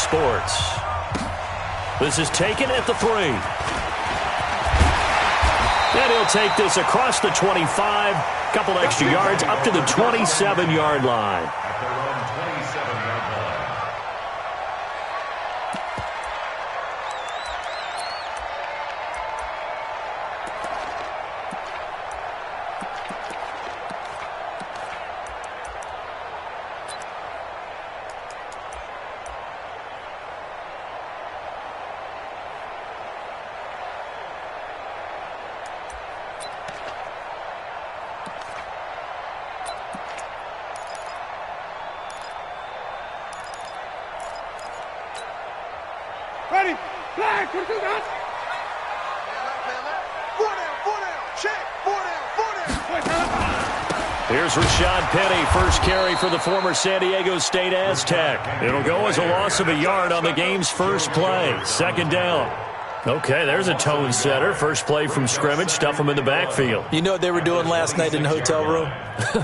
Sports. This is taken at the 3. And he'll take this across the 25. Couple extra yards up to the 27-yard line. Ready? Flag. What do you got? Four down. Check. Four down. Here's Rashad Penny, first carry for the former San Diego State Aztec. It'll go as a loss of a yard on the game's first play. Second down. Okay, there's a tone setter. First play from scrimmage, stuff them in the backfield. You know what they were doing last night in the hotel room?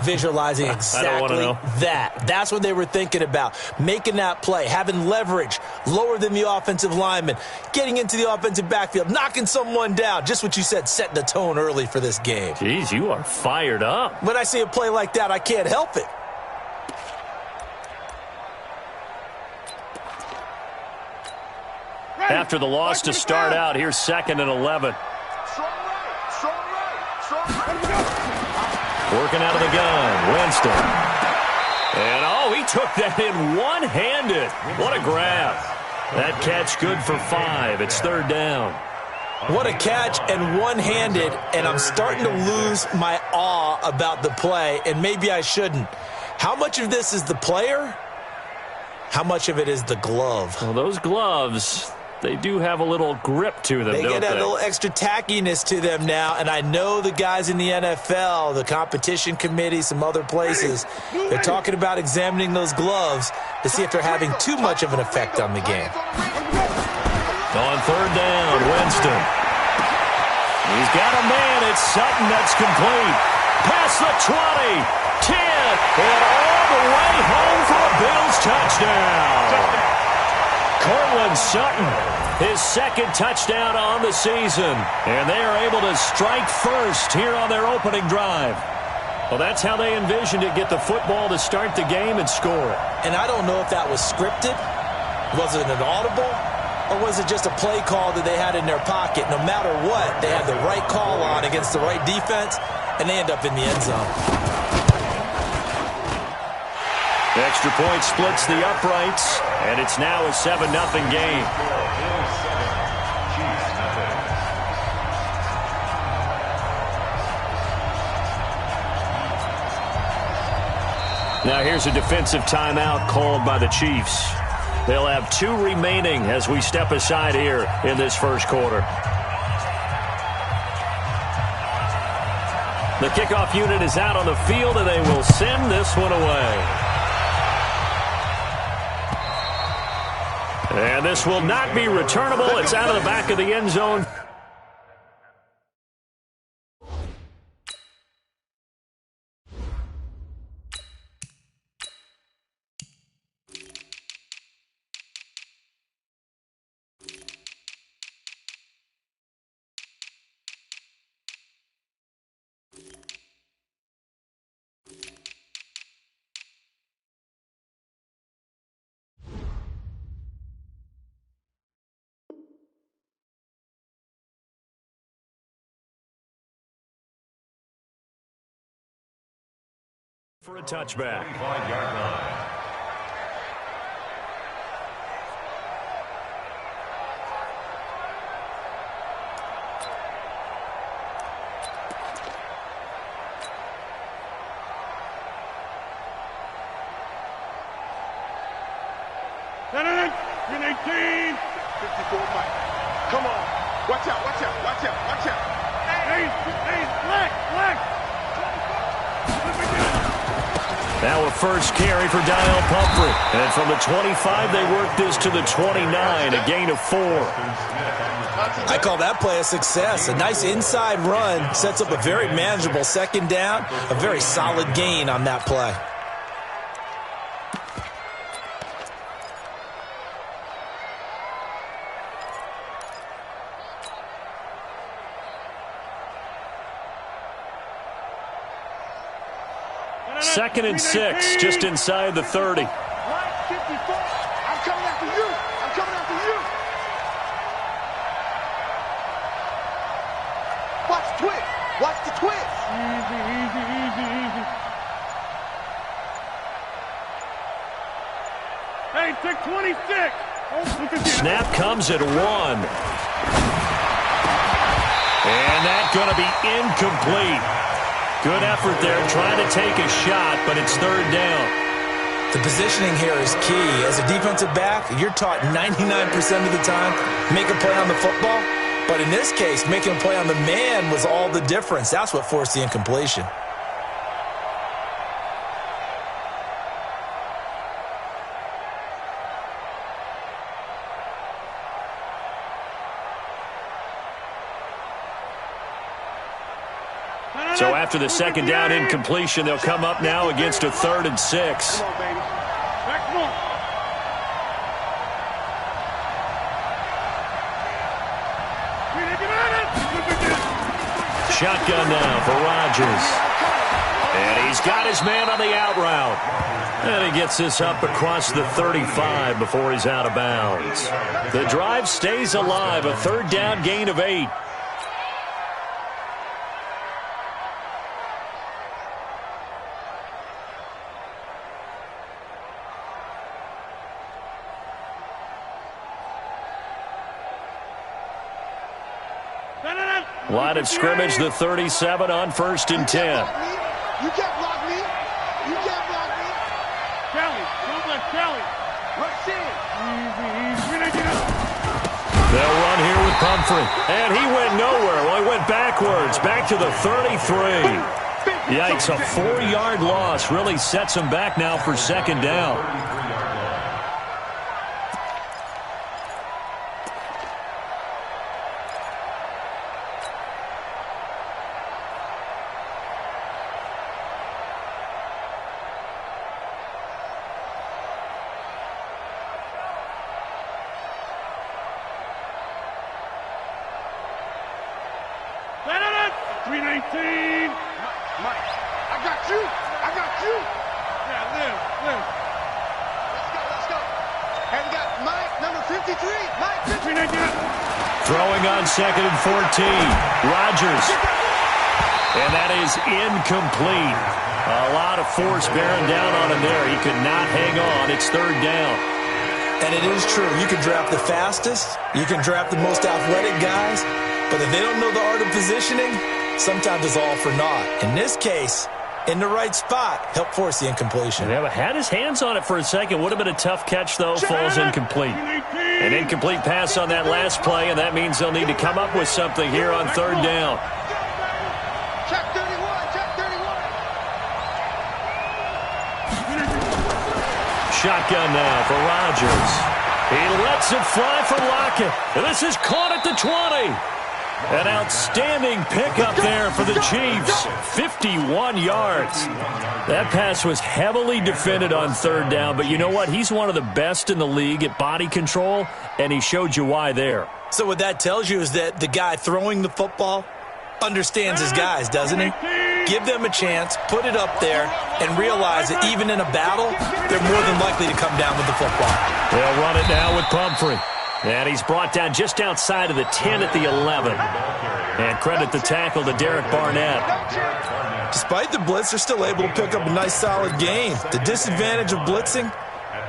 Visualizing exactly that. That's what they were thinking about. Making that play, having leverage, lower than the offensive lineman, getting into the offensive backfield, knocking someone down. Just what you said, setting the tone early for this game. Jeez, you are fired up. When I see a play like that, I can't help it. After the loss to start out, here's 2nd and 11. Working out of the gun, Winston. And, he took that in one-handed. What a grab. That catch good for 5. It's 3rd down. What a catch and one-handed, and I'm starting to lose my awe about the play, and maybe I shouldn't. How much of this is the player? How much of it is the glove? Well, those gloves, they do have a little grip to them, They don't get that little extra tackiness to them now, and I know the guys in the NFL, the competition committee, some other places, they're talking about examining those gloves to see if they're having too much of an effect on the game. On 3rd down, Winston. He's got a man. It's Sutton that's complete. Past the 20, 10, and all the way home for a Bills touchdown. Cortland Sutton, his 2nd touchdown on the season. And they are able to strike first here on their opening drive. Well, that's how they envisioned it, get the football to start the game and score. And I don't know if that was scripted. Was it an audible? Or was it just a play call that they had in their pocket? No matter what, they had the right call on against the right defense, and they end up in the end zone. The extra point splits the uprights, and it's now a 7-0 game. Now here's a defensive timeout called by the Chiefs. They'll have 2 remaining as we step aside here in this first quarter. The kickoff unit is out on the field, and they will send this one away. And this will not be returnable. It's out of the back of the end zone. For a touchback. M19. 54 Mike. Come on. Watch out. Hey, black. Now a first carry for Dial Pumphrey. And from the 25, they work this to the 29, a gain of 4. I call that play a success. A nice inside run sets up a very manageable 2nd down, a very solid gain on that play. 2nd and 6, just inside the 30. Line 54. I'm coming after you. I'm coming after you. Watch the twist. Watch the twist. Easy, easy, easy, easy. Hey, take 26. Oh, look at this. Snap comes at 1. And that's going to be incomplete. Good effort there, trying to take a shot, but it's 3rd down. The positioning here is key. As a defensive back, you're taught 99% of the time, make a play on the football. But in this case, making a play on the man was all the difference. That's what forced the incompletion. So after the 2nd down incompletion, they'll come up now against a 3rd and 6. Come on, baby. Back one. Shotgun now for Rodgers. And he's got his man on the out route. And he gets this up across the 35 before he's out of bounds. The drive stays alive, a 3rd down gain of 8. Line of scrimmage, the 37 on 1st and 10. You can't block me. You can't block me. Kelly, don't let Kelly. Rush in. Easy, easy. They'll run here with Pumphrey. And he went nowhere. Well, he went backwards, back to the 33. Yikes, a 4-yard loss really sets him back now for 2nd down. Mike, I got you. I got you. Yeah, live. Let's go. And we got Mike, number 53. Mike, 53. Throwing on 2nd and 14. Rodgers. And that is incomplete. A lot of force bearing down on him there. He could not hang on. It's 3rd down. And it is true. You can draft the fastest. You can draft the most athletic guys. But if they don't know the art of positioning, sometimes it's all for naught. In this case, in the right spot, helped force the incompletion. Yeah, had his hands on it for a second. Would have been a tough catch, though. Falls incomplete. An incomplete pass on that last play, and that means they'll need to come up with something here on 3rd down. Check 31. Check 31. Shotgun now for Rodgers. He lets it fly for Lockett. And this is caught at the 20. An outstanding pickup there for the Chiefs. 51 yards. That pass was heavily defended on 3rd down, but you know what? He's one of the best in the league at body control, and he showed you why there. So what that tells you is that the guy throwing the football understands his guys, doesn't he? Give them a chance, put it up there, and realize that even in a battle, they're more than likely to come down with the football. They'll run it now with Pumphrey. And he's brought down just outside of the 10 at the 11. And credit the tackle to Derek Barnett. Despite the blitz, they're still able to pick up a nice solid gain. The disadvantage of blitzing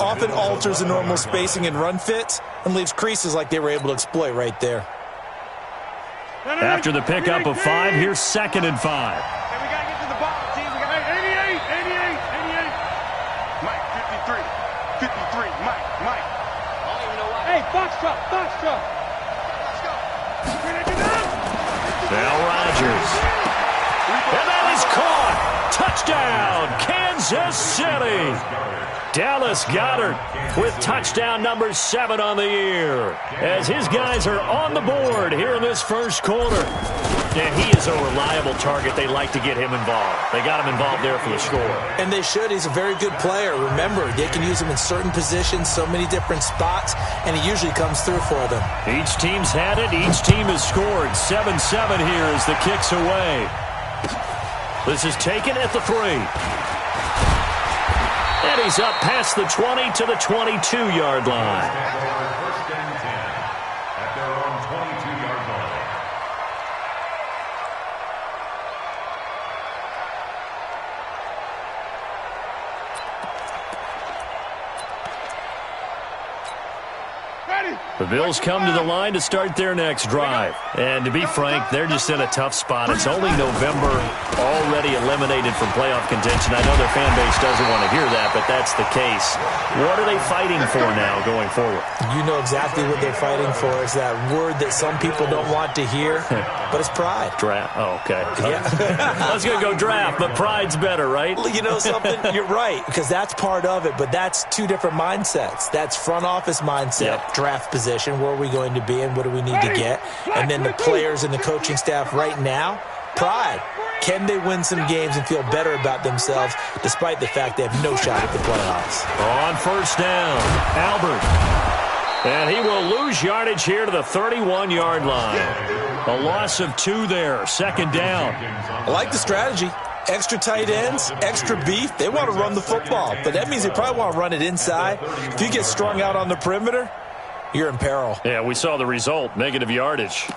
often alters the normal spacing and run fits and leaves creases like they were able to exploit right there. After the pickup of 5, here's 2nd and 5. And we got to get to the ball, team. We got 88. Mike, 53. 53. Mike. Hey, box truck. Let's go. Now Rodgers. And that is caught. Touchdown, Kansas City. Dallas Goedert with touchdown number 7 on the year. As his guys are on the board here in this first quarter. And he is a reliable target. They like to get him involved. They got him involved there for the score. And they should. He's a very good player. Remember, they can use him in certain positions, so many different spots, and he usually comes through for them. Each team's had it. Each team has scored. 7-7 here as the kick's away. This is taken at the 3. And he's up past the 20 to the 22-yard line. First and 10 at their own 22-yard line. The Bills come to the line to start their next drive. And to be frank, they're just in a tough spot. It's only November, already eliminated from playoff contention. I know their fan base doesn't want to hear that, but that's the case. What are they fighting for now going forward? You know exactly what they're fighting for. It's that word that some people don't want to hear, but it's pride. Draft. Oh, okay. Yeah. I was going to go draft, but pride's better, right? You know something? You're right, because that's part of it, but that's two different mindsets. That's front office mindset, draft position, where are we going to be and what do we need to get? And then the players and the coaching staff right now, pride. Can they win some games and feel better about themselves despite the fact they have no shot at the playoffs? On first down, Albert. And he will lose yardage here to the 31-yard line. A loss of 2 there, second down. I like the strategy. Extra tight ends, extra beef. They want to run the football, but that means they probably want to run it inside. If you get strung out on the perimeter, you're in peril. Yeah, we saw the result, negative yardage.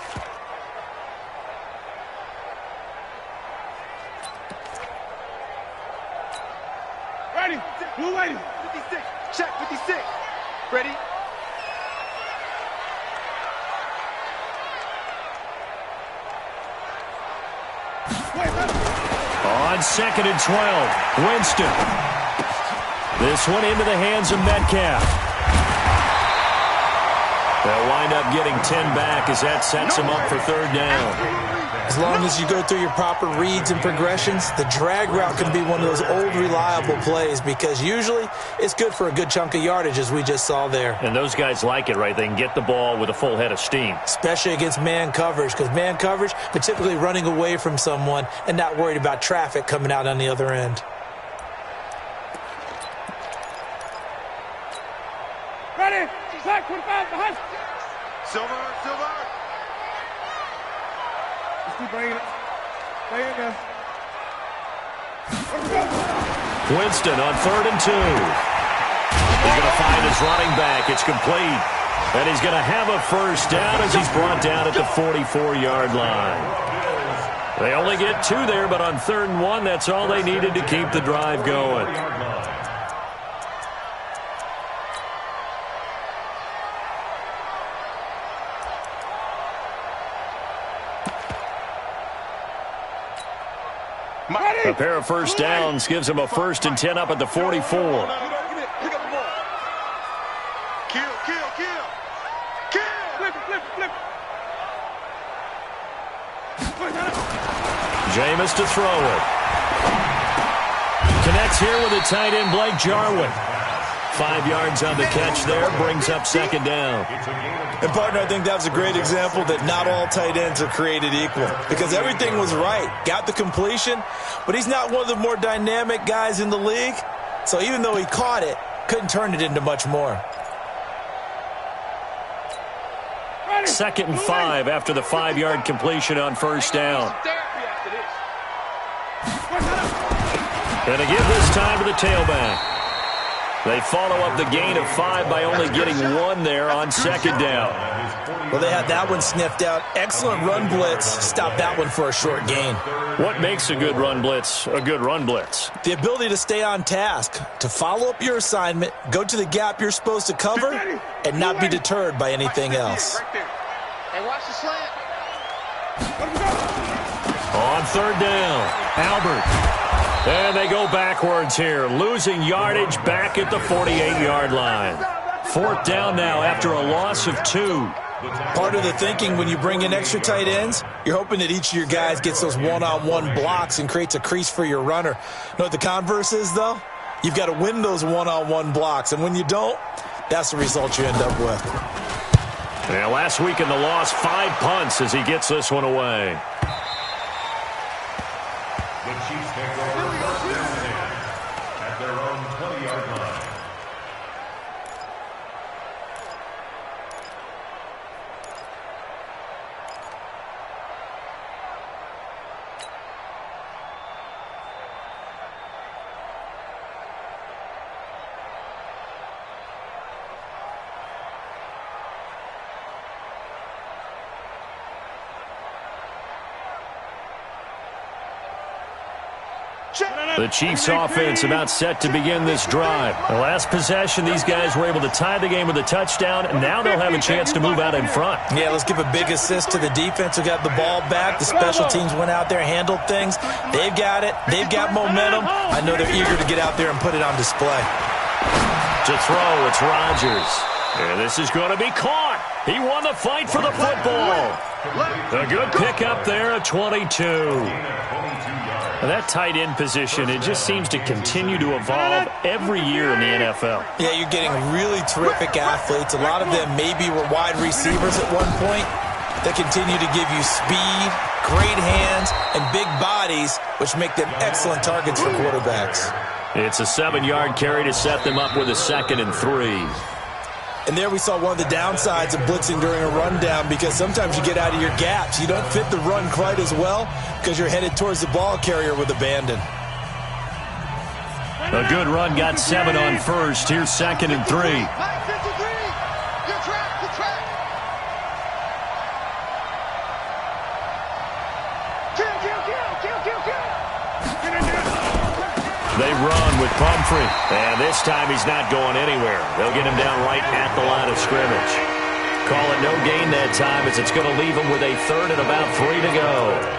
Ready. Blue lady. 56. Check 56. Ready? On second and 12, Winston. This one into the hands of Metcalf. They'll wind up getting 10 back as that sets them up for third down. As long as you go through your proper reads and progressions, the drag route can be one of those old reliable plays because usually it's good for a good chunk of yardage as we just saw there. And those guys like it, right? They can get the ball with a full head of steam. Especially against man coverage because man coverage, they're typically running away from someone and not worried about traffic coming out on the other end. Ready. Zach, 25 behind. Silver. Just keep bringing it. Stay in there. Winston on third and 2. He's going to find his running back. It's complete. And he's going to have a first down as he's brought down at the 44-yard line. They only get 2 there, but on third and 1, that's all they needed to keep the drive going. A pair of first downs gives him a first and 10 up at the 44. Pick up the ball. Kill. Flip. Jameis to throw it. Connects here with a tight end, Blake Jarwin. 5 yards on the catch there, brings up second down. And, partner, I think that was a great example that not all tight ends are created equal because everything was right. Got the completion, but he's not one of the more dynamic guys in the league. So even though he caught it, couldn't turn it into much more. Second and 5 after the 5-yard completion on first down. And to give this time to the tailback. They follow up the gain of 5 by only getting 1 there on second down. Well, they had that one sniffed out. Excellent run blitz. Stopped that one for a short gain. What makes a good run blitz a good run blitz? The ability to stay on task, to follow up your assignment, go to the gap you're supposed to cover, and not be deterred by anything else. Hey, watch the slant. On third down, Albert. And they go backwards here, losing yardage back at the 48-yard line. Fourth down now after a loss of 2. Part of the thinking when you bring in extra tight ends, you're hoping that each of your guys gets those one-on-one blocks and creates a crease for your runner. You know what the converse is, though? You've got to win those one-on-one blocks, and when you don't, that's the result you end up with. Yeah, last week in the loss, 5 punts as he gets this one away. The Chiefs take over first and 10 at their own 20-yard line. The Chiefs offense about set to begin this drive. The last possession, these guys were able to tie the game with a touchdown, and now they'll have a chance to move out in front. Yeah, let's give a big assist to the defense who got the ball back. The special teams went out there, handled things. They've got it. They've got momentum. I know they're eager to get out there and put it on display. To throw, it's Rodgers. And this is going to be caught. He won the fight for the football. A good pickup there at 22. That tight end position, it just seems to continue to evolve every year in the NFL. Yeah, you're getting really terrific athletes. A lot of them maybe were wide receivers at one point. They continue to give you speed, great hands, and big bodies, which make them excellent targets for quarterbacks. It's a 7-yard carry to set them up with a 2nd and 3. And there we saw one of the downsides of blitzing during a rundown, because sometimes you get out of your gaps. You don't fit the run quite as well because you're headed towards the ball carrier with abandon. A good run got 7 on first. Here's 2nd and 3. They run with Pumphrey. And this time he's not going anywhere. They'll get him down right at the line of scrimmage. Call it no gain that time, as it's going to leave him with a 3rd and about 3 to go.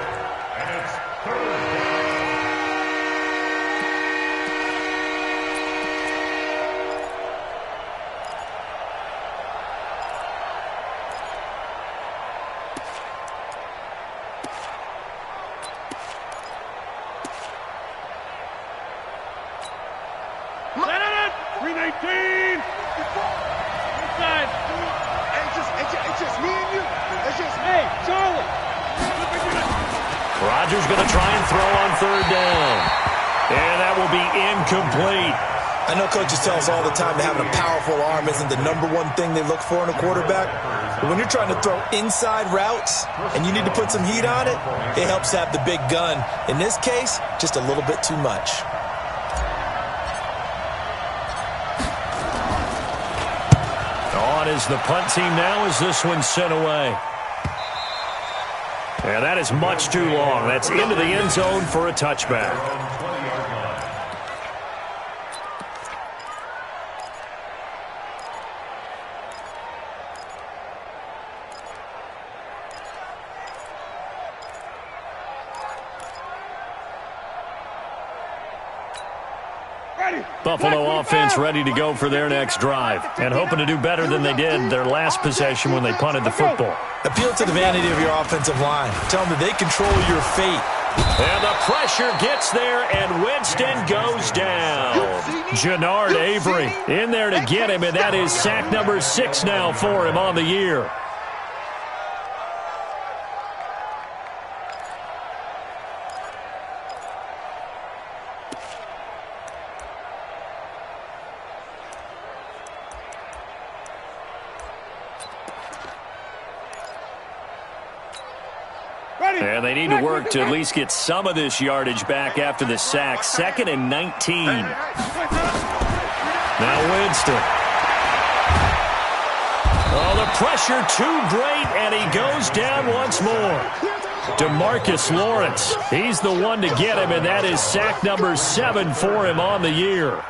Rodgers going to try and throw on 3rd down. And that will be incomplete. I know coaches tell us all the time that having a powerful arm isn't the #1 thing they look for in a quarterback. But when you're trying to throw inside routes and you need to put some heat on it, it helps to have the big gun. In this case, just a little bit too much. On is the punt team now as this one's sent away. And that is much too long. That's into the end zone for a touchback. Buffalo offense ready to go for their next drive, and hoping to do better than they did their last possession when they punted the football. Appeal to the vanity of your offensive line. Tell them that they control your fate. And the pressure gets there, and Winston goes down. Jannard Avery in there to get him, and that is sack number 6 now for him on the year. And they need to work to at least get some of this yardage back after the sack. 2nd and 19. Now Winston. Oh, the pressure too great, and he goes down once more. DeMarcus Lawrence, he's the one to get him, and that is sack number 7 for him on the year.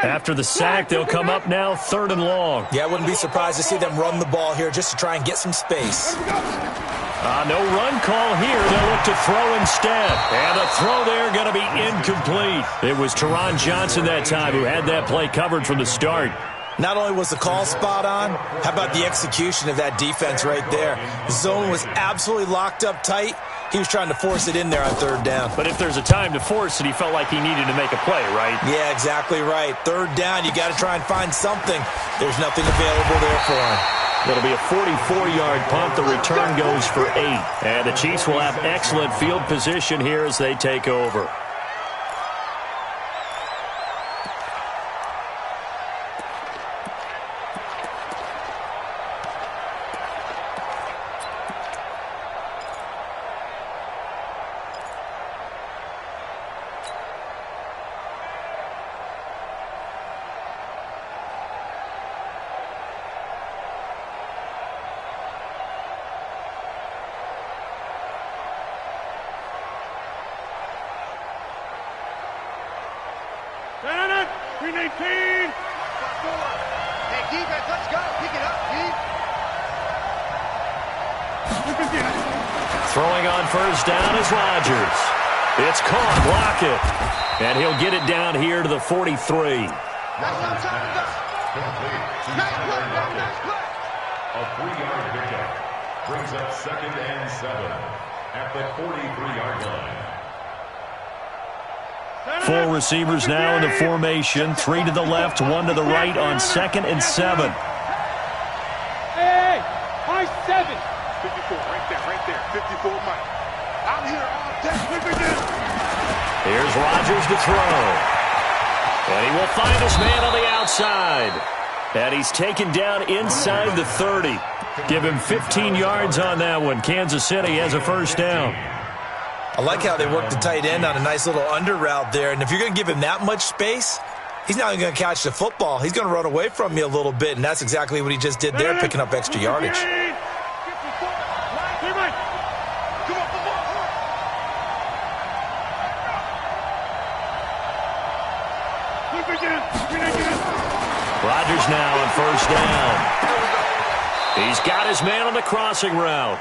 After the sack, they'll come up now 3rd and long. Yeah, I wouldn't be surprised to see them run the ball here just to try and get some space. No run call here. They'll look to throw instead. And the throw there going to be incomplete. It was Teron Johnson that time who had that play covered from the start. Not only was the call spot on, how about the execution of that defense right there? The zone was absolutely locked up tight. He was trying to force it in there on 3rd down. But if there's a time to force it, he felt like he needed to make a play, right? Yeah, exactly right. 3rd down, you got to try and find something. There's nothing available there for him. It'll be a 44-yard punt. The return goes for 8. And the Chiefs will have excellent field position here as they take over. 319. Hey, defense, let's go. Pick it up, Throwing on first down is Rodgers. It's caught. Block it. And he'll get it down here to the 43. That's what I'm talking about. Nice play, man. Nice play. A 3-yard pickup brings up 2nd and 7 at the 43-yard line. 4 receivers now in the formation. 3 to the left, 1 to the right on 2nd and 7. Hey, my 7. 54, right there. 54, Mike. I'm here all day. Here's Rodgers to throw. And he will find his man on the outside. And he's taken down inside the 30. Give him 15 yards on that one. Kansas City has a first down. I like how they work the tight end on a nice little under route there. And if you're going to give him that much space, he's not even going to catch the football. He's going to run away from you a little bit, and that's exactly what he just did there, picking up extra yardage. Rodgers now on first down. He's got his man on the crossing route.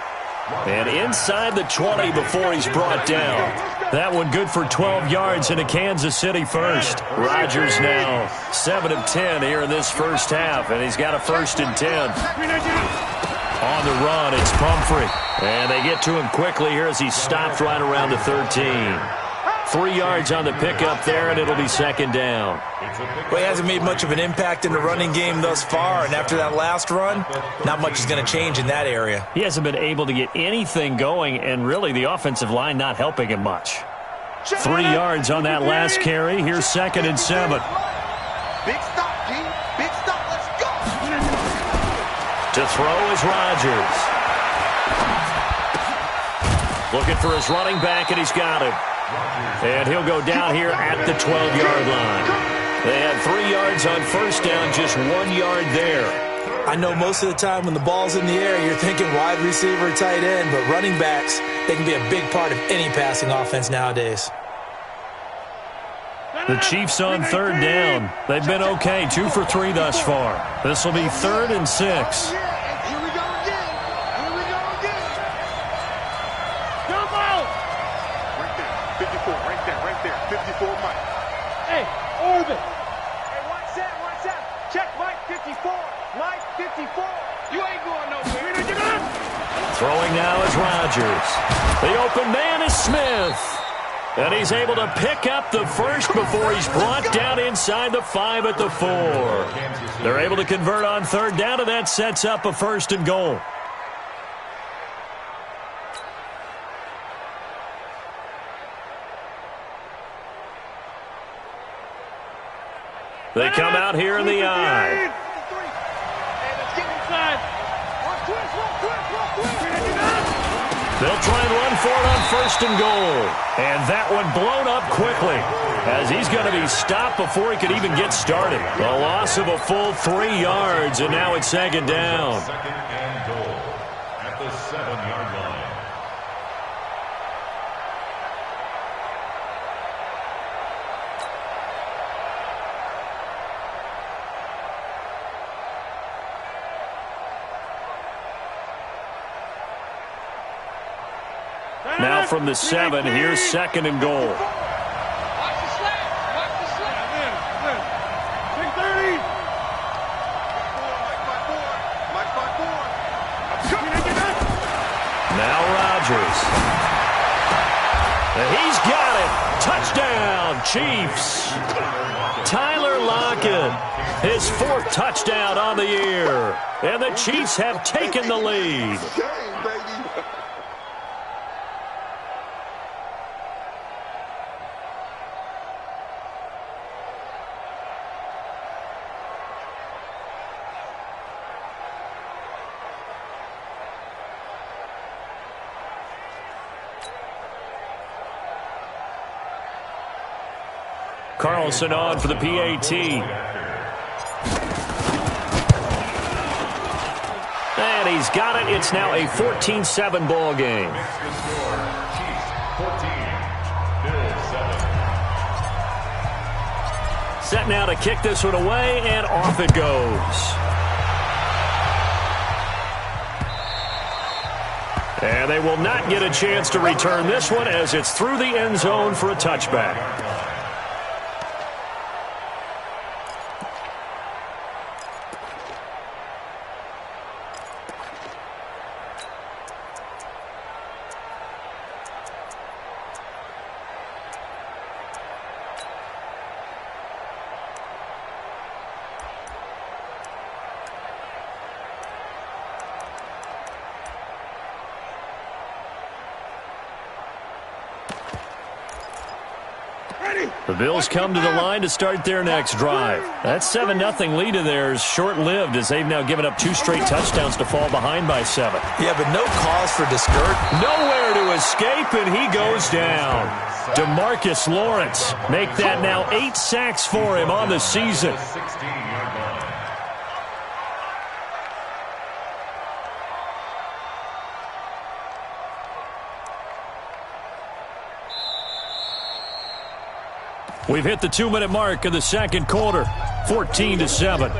And inside the 20 before he's brought down. That one good for 12 yards into Kansas City first. Rodgers now 7 of 10 here in this first half, and he's got a 1st and 10. On the run, it's Pumphrey. And they get to him quickly here as he's stopped right around the 13. 3 yards on the pickup there, and it'll be 2nd down. Well, he hasn't made much of an impact in the running game thus far, and after that last run, not much is going to change in that area. He hasn't been able to get anything going, and really the offensive line not helping him much. 3 yards on that last carry. Here's 2nd and 7. Big stop, G. Big stop. Let's go. To throw is Rodgers. Looking for his running back, and he's got him. And he'll go down here at the 12-yard line. They had 3 yards on first down, just 1 yard there. I know most of the time when the ball's in the air, you're thinking wide receiver, tight end, but running backs, they can be a big part of any passing offense nowadays. The Chiefs on 3rd down. They've been okay, 2 for 3 thus far. This will be 3rd and 6. Here we go again. Jump out. Right there. 54, right there. 54, Mike. Hey, Orbit. Hey, one set. Check Mike 54. Mike 54. You ain't going nowhere. Throwing now is Rodgers. The open man is Smith. And he's able to pick up the first before he's brought down inside the 5 at the 4. They're able to convert on 3rd down, and that sets up a 1st and goal. They come out here in the eye. They'll try and run for it on 1st and goal. And that one blown up quickly as he's going to be stopped before he could even get started. A loss of a full 3 yards, and now it's 2nd down. 2nd and goal at the 7-yard line. Now from the 7, here's 2nd and goal. Watch the slap. Watch the slap. 630. Mike 54. Now Rodgers. And he's got it. Touchdown, Chiefs. Tyler Lockett, his 4th touchdown on the year. And the Chiefs have taken the lead. Game, baby. Carlson on for the PAT. And he's got it. It's now a 14-7 ball game. Chiefs 14, Bills 7. now to kick this one away, and off it goes. And they will not get a chance to return this one as it's through the end zone for a touchback. The Bills come to the line to start their next drive. That 7-0 lead of theirs short-lived as they've now given up 2 straight touchdowns to fall behind by 7. Yeah, but no cause for discouragement. Nowhere to escape, and he goes down. DeMarcus Lawrence make that now 8 sacks for him on the season. We've hit the 2-minute mark of the second quarter, 14-7.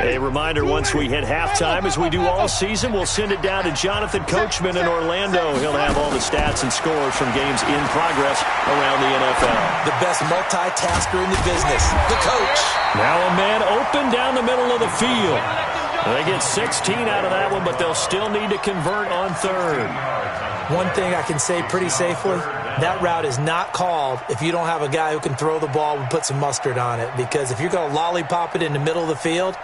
A reminder, once we hit halftime, as we do all season, we'll send it down to Jonathan Coachman in Orlando. He'll have all the stats and scores from games in progress around the NFL. The best multitasker in the business, the coach. Now a man open down the middle of the field. They get 16 out of that one, but they'll still need to convert on third. One thing I can say pretty safely, that route is not called if you don't have a guy who can throw the ball and put some mustard on it. Because if you're going to lollipop it in the middle of the field,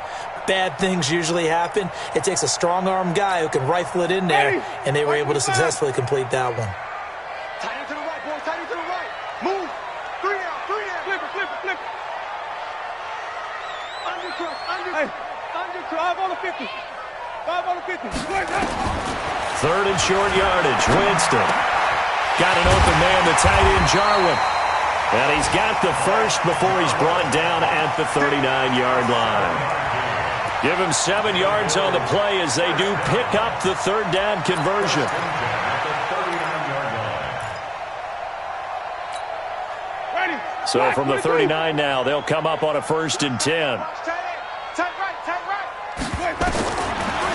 bad things usually happen. It takes a strong-armed guy who can rifle it in there, and they were able to successfully complete that one. Tight to the right, boys. Tight to the right. Move. 3 out. Flip it, flip it, flip it. Under. 5 on the 50. 5 on the 50. Third and short yardage. Winston. Got an open man, the tight end, Jarwin. And he's got the first before he's brought down at the 39-yard line. Give him 7 yards on the play as they do pick up the third down conversion. So from the 39 now, they'll come up on a 1st and 10.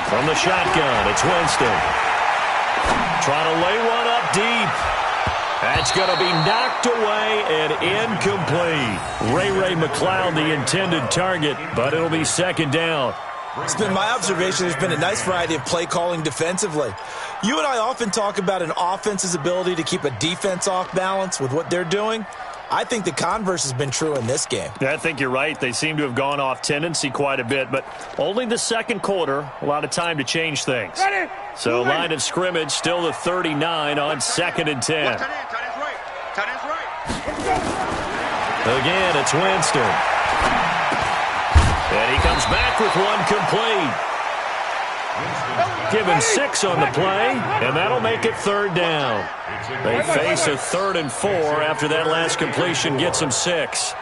From the shotgun, it's Winston. Trying to lay one up deep. That's going to be knocked away and incomplete. Ray McLeod, the intended target, but it'll be 2nd down. It's been my observation there's been a nice variety of play calling defensively. You and I often talk about an offense's ability to keep a defense off balance with what they're doing. I think the converse has been true in this game. Yeah, I think you're right. They seem to have gone off tendency quite a bit, but only the second quarter, a lot of time to change things. So line of scrimmage, still the 39 on 2nd and 10. Tight end's right. Again, it's Winston. And he comes back with one complete. Give him 6 on the play, and that'll make it 3rd down. They face a 3rd and 4 after that last completion gets them 6.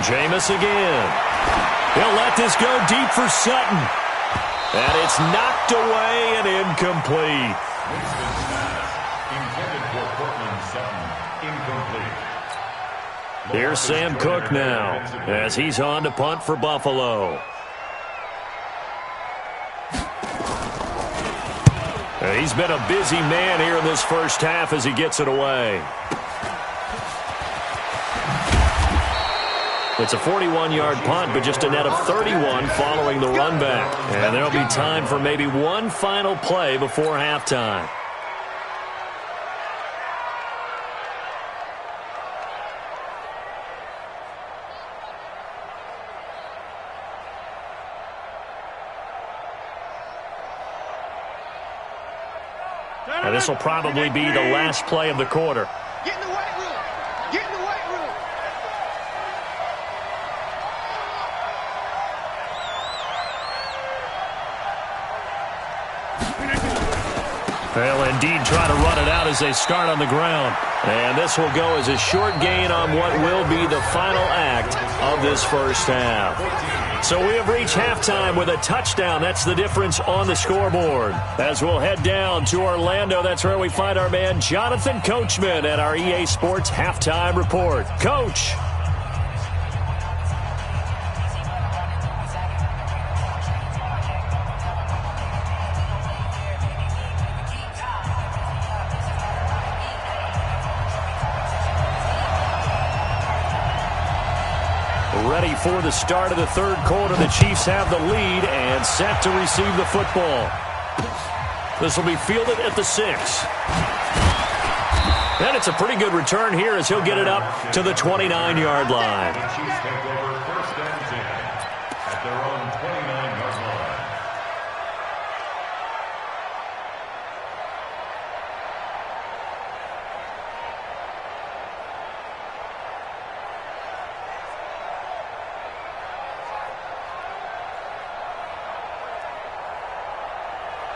Jameis again. He'll let this go deep for Sutton. And it's knocked away and incomplete. Here's Sam Cook now as he's on to punt for Buffalo. He's been a busy man here in this first half as he gets it away. It's a 41-yard punt, but just a net of 31 following the run back. And there'll be time for maybe one final play before halftime. And this will probably be the last play of the quarter. Get in the weight room. Get in the weight room. They'll indeed try to run it out as they start on the ground. And this will go as a short gain on what will be the final act of this first half. So we have reached halftime with a touchdown. That's the difference on the scoreboard. As we'll head down to Orlando, that's where we find our man Jonathan Coachman at our EA Sports Halftime Report. Coach. Ready for the start of the third quarter. The Chiefs have the lead and set to receive the football. This will be fielded at the 6. And it's a pretty good return here as he'll get it up to the 29-yard line. The Chiefs take over first and 10 at their own 29-yard line.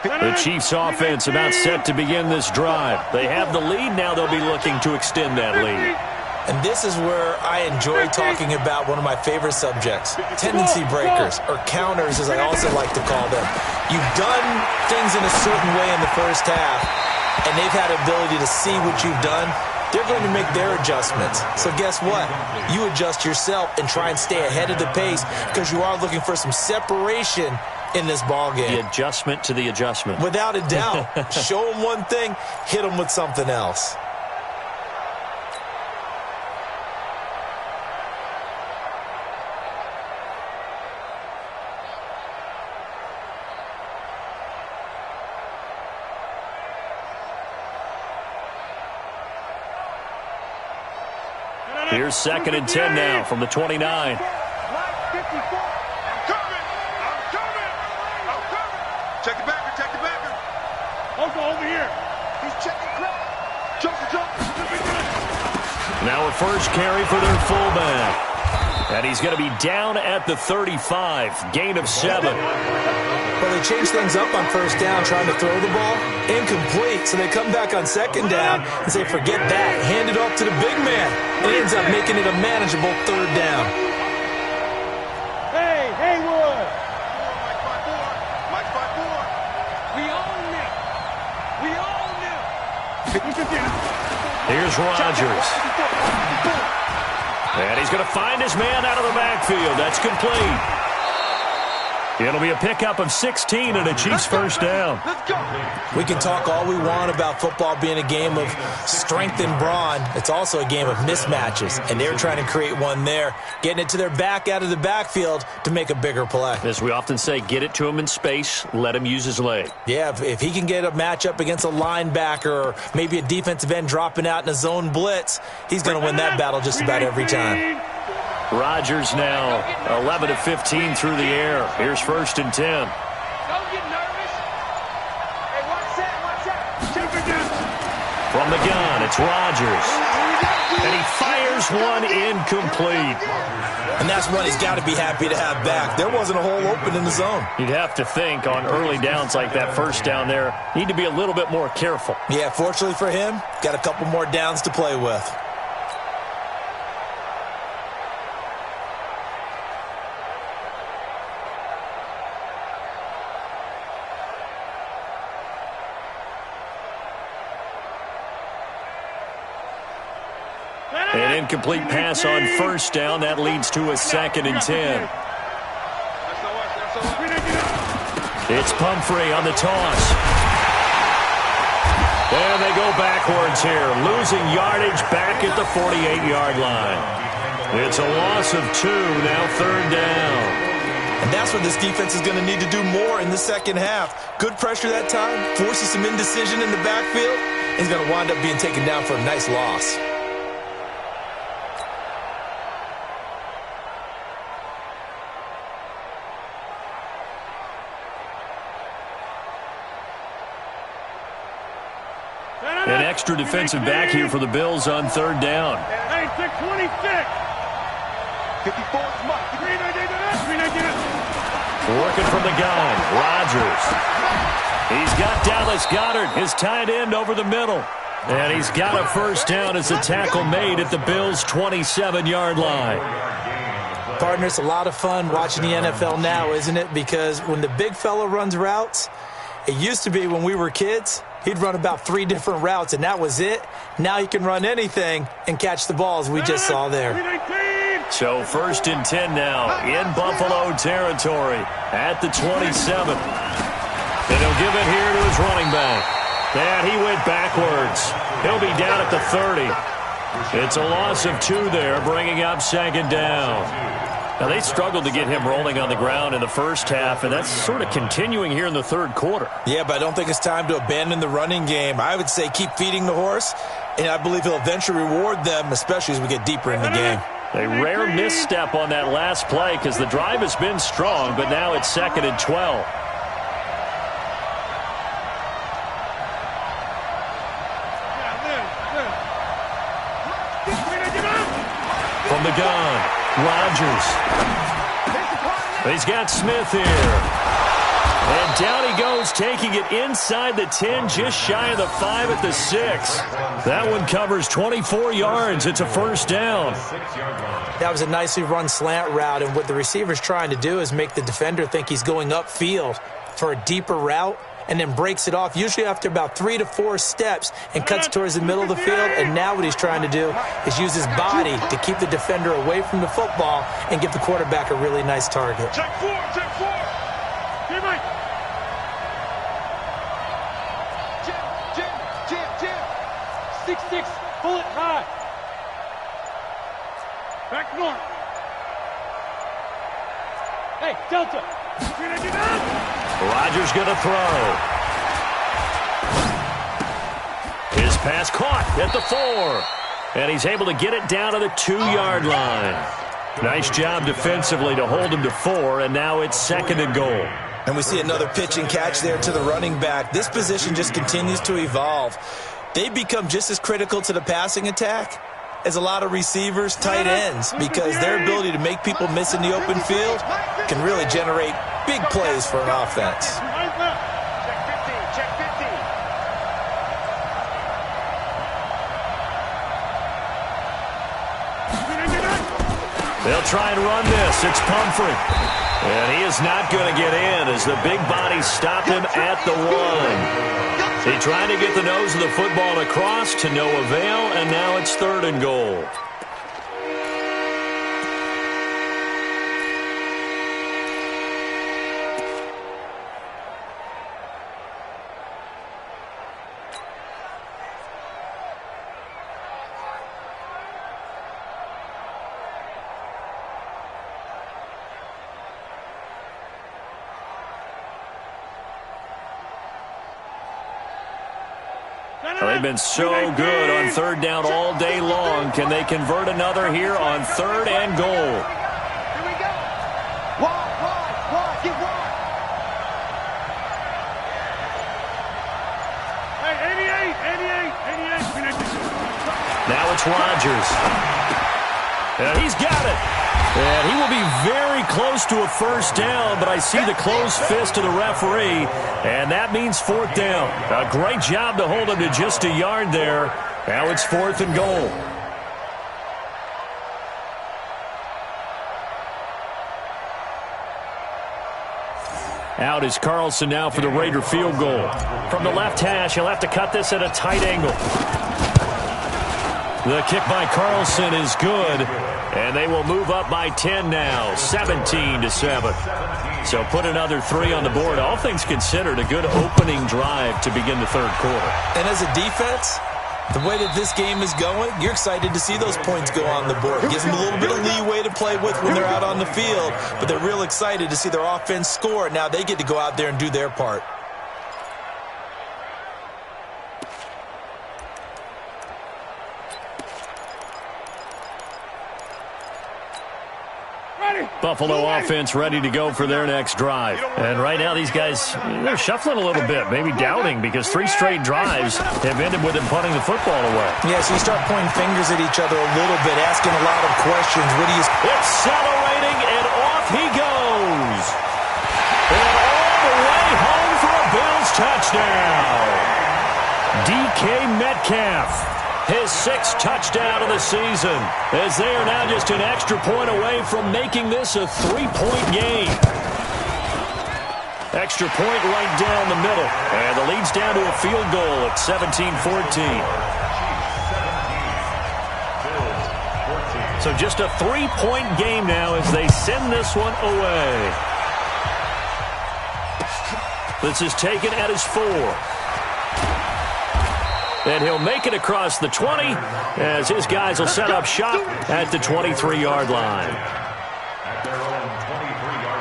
The Chiefs offense about set to begin this drive. They have the lead. Now they'll be looking to extend that lead. And this is where I enjoy talking about one of my favorite subjects, tendency breakers, or counters as I also like to call them. You've done things in a certain way in the first half, and they've had ability to see what you've done. They're going to make their adjustments. So guess what? You adjust yourself and try and stay ahead of the pace because you are looking for some separation in this ball game. The adjustment to the adjustment. Without a doubt. Show them one thing, hit them with something else. Here's 2nd and 10 now from the 29. Line 54. I'm coming. Check the backer. Check the backer. Also over here. He's checking crowd. Jump. Now a first carry for their fullback. And he's going to be down at the 35. Gain of 7. Well, they changed things up on first down, trying to throw the ball. Incomplete, so they come back on 2nd down and say, forget that. Hand it off to the big man. And he ends up making it a manageable 3rd down. Hey, Haywood. Mike 5-4. We own it. Here's Rodgers. And he's going to find his man out of the backfield. That's complete. It'll be a pickup of 16 and a Chiefs first down. Let's go. We can talk all we want about football being a game of strength and brawn. It's also a game of mismatches, and they're trying to create one there, getting it to their back out of the backfield to make a bigger play. As we often say, get it to him in space, let him use his leg. Yeah, if he can get a matchup against a linebacker or maybe a defensive end dropping out in a zone blitz, he's going to win that battle just about every time. Rodgers now 11 of 15 through the air. Here's 1st and 10. Don't get nervous. Hey, watch that. Check it down. From the gun, it's Rodgers. And he fires one incomplete. And that's one he's got to be happy to have back. There wasn't a hole open in the zone. You'd have to think on early downs like that first down there, need to be a little bit more careful. Yeah, fortunately for him, got a couple more downs to play with. An incomplete pass on first down. That leads to a 2nd and 10. It's Pumphrey on the toss. And they go backwards here, losing yardage back at the 48-yard line. It's a loss of 2, now 3rd down. And that's what this defense is going to need to do more in the second half. Good pressure that time, forces some indecision in the backfield. He's going to wind up being taken down for a nice loss. An extra defensive back here for the Bills on 3rd down. Hey, 626. 54 is Mike. Working from the gun, Rodgers. He's got down the Dallas Goedert, his tight end, over the middle. And he's got a first down as the tackle made at the Bills' 27-yard line. Partner, it's a lot of fun watching the NFL now, isn't it? Because when the big fella runs routes, it used to be when we were kids, he'd run about 3 different routes, and that was it. Now he can run anything and catch the balls we just saw there. So 1st and 10 now in Buffalo territory at the 27. And he'll give it here to his running back. And he went backwards. He'll be down at the 30. It's a loss of 2 there, bringing up 2nd down. Now, they struggled to get him rolling on the ground in the first half, and that's sort of continuing here in the 3rd quarter. Yeah, but I don't think it's time to abandon the running game. I would say keep feeding the horse, and I believe he'll eventually reward them, especially as we get deeper in the game. A rare misstep on that last play because the drive has been strong, but now it's 2nd and 12. From the gun, Rodgers. He's got Smith here. And down he goes, taking it inside the 10, just shy of the 5 at the 6. That one covers 24 yards. It's a first down. That was a nicely run slant route, and what the receiver's trying to do is make the defender think he's going upfield for a deeper route, and then breaks it off, usually after about 3 to 4 steps, and cuts towards the middle of the field. And now what he's trying to do is use his body to keep the defender away from the football and give the quarterback a really nice target. Check 4, check 4. Jim, Jim. 6-6, pull it high. Back north. Hey, Delta. Rodgers going to throw. His pass caught at the 4. And he's able to get it down to the 2-yard line. Nice job defensively to hold him to 4, and now it's 2nd and goal. And we see another pitch and catch there to the running back. This position just continues to evolve. They become just as critical to the passing attack as a lot of receivers, tight ends, because their ability to make people miss in the open field can really generate big plays for an offense. Check 50. They'll try and run this. It's Pumphrey. And he is not going to get in as the big body stopped him at the 1. He tried to get the nose of the football across to no avail, and now it's 3rd and goal. They've been so good on 3rd down all day long. Can they convert another here on 3rd and goal? Here we go. Wide, get wide. Hey, 88. Now it's Rodgers. And he's got it. And he will be very close to a first down, but I see the closed fist of the referee, and that means 4th down. A great job to hold him to just a yard there. Now it's 4th and goal. Out is Carlson now for the Raider field goal. From the left hash, he'll have to cut this at a tight angle. The kick by Carlson is good, and they will move up by 10 now, 17-7. So put another 3 on the board. All things considered, a good opening drive to begin the 3rd quarter. And as a defense, the way that this game is going, you're excited to see those points go on the board. It gives them a little bit of leeway to play with when they're out on the field, but they're real excited to see their offense score. Now they get to go out there and do their part. Buffalo offense ready to go for their next drive. And right now these guys, they're shuffling a little bit, maybe doubting, because 3 straight drives have ended with them punting the football away. Yeah, so you start pointing fingers at each other a little bit, asking a lot of questions. What do you... Accelerating, and off he goes. And all the way home for a Bills touchdown. DK Metcalf. His 6th touchdown of the season, as they are now just an extra point away from making this a 3-point game. Extra point right down the middle. And the lead's down to a field goal at 17-14. So just a 3-point game now as they send this one away. This is taken at his 4. And he'll make it across the 20 as his guys will set up shop at the 23-yard line. At their own 23-yard line.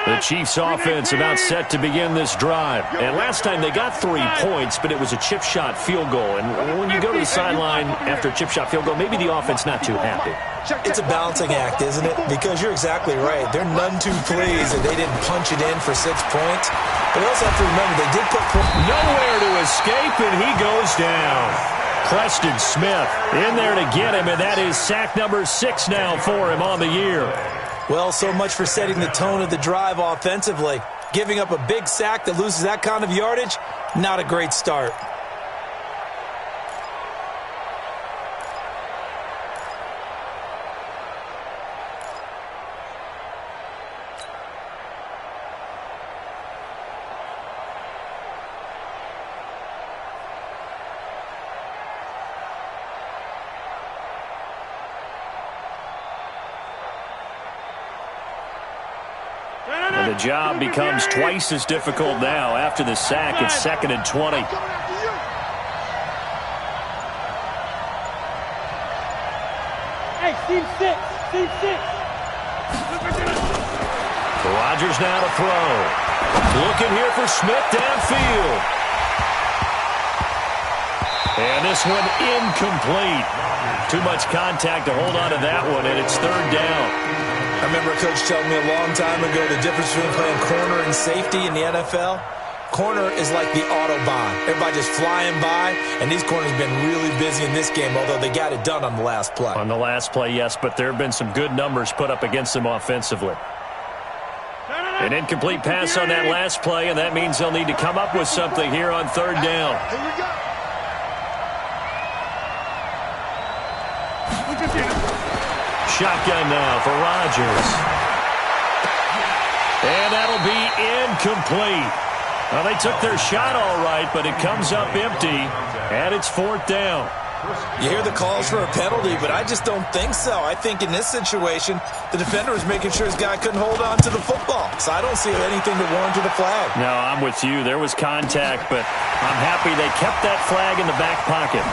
The Chiefs offense about set to begin this drive. And last time they got 3 points, but it was a chip shot field goal. And when you go to the sideline after a chip shot field goal, maybe the offense not too happy. It's a balancing act, isn't it? Because you're exactly right. They're none too pleased that they didn't punch it in for 6 points. But you also have to remember they did put nowhere to escape, and he goes down. Preston Smith in there to get him, and that is sack number 6 now for him on the year. Well, so much for setting the tone of the drive offensively. Giving up a big sack that loses that kind of yardage, not a great start. And the job becomes twice as difficult now. After the sack, it's 2nd and 20. Hey, team 6. Team 6. Rodgers now to throw. Looking here for Smith downfield. And this one incomplete. Too much contact to hold on to that one, and it's 3rd down. I remember a coach telling me a long time ago the difference between playing corner and safety in the NFL. Corner is like the Autobahn. Everybody just flying by, and these corners have been really busy in this game, although they got it done on the last play. On the last play, yes, but there have been some good numbers put up against them offensively. An incomplete pass on that last play, and that means they'll need to come up with something here on 3rd down. Here we go. Shotgun now for Rodgers. And that'll be incomplete. Well, they took their shot all right, but it comes up empty, and it's 4th down. You hear the calls for a penalty, but I just don't think so. I think in this situation, the defender was making sure his guy couldn't hold on to the football. So I don't see anything to warrant the flag. No, I'm with you. There was contact, but I'm happy they kept that flag in the back pocket.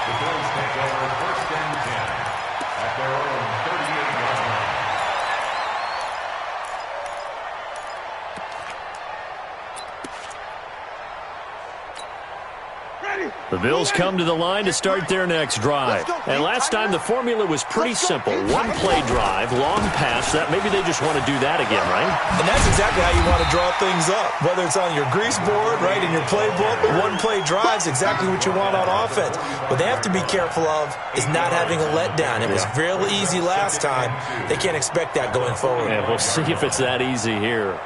The Bills take over 1st and 10 at their own 38-yard line. The Bills come to the line to start their next drive. And last time the formula was pretty simple. 1-play drive, long pass. That maybe they just want to do that again, right? And that's exactly how you want to draw things up. Whether it's on your grease board, right, in your playbook, 1-play drive is exactly what you want on offense. What they have to be careful of is not having a letdown. It was real easy last time. They can't expect that going forward. Yeah, we'll see if it's that easy here.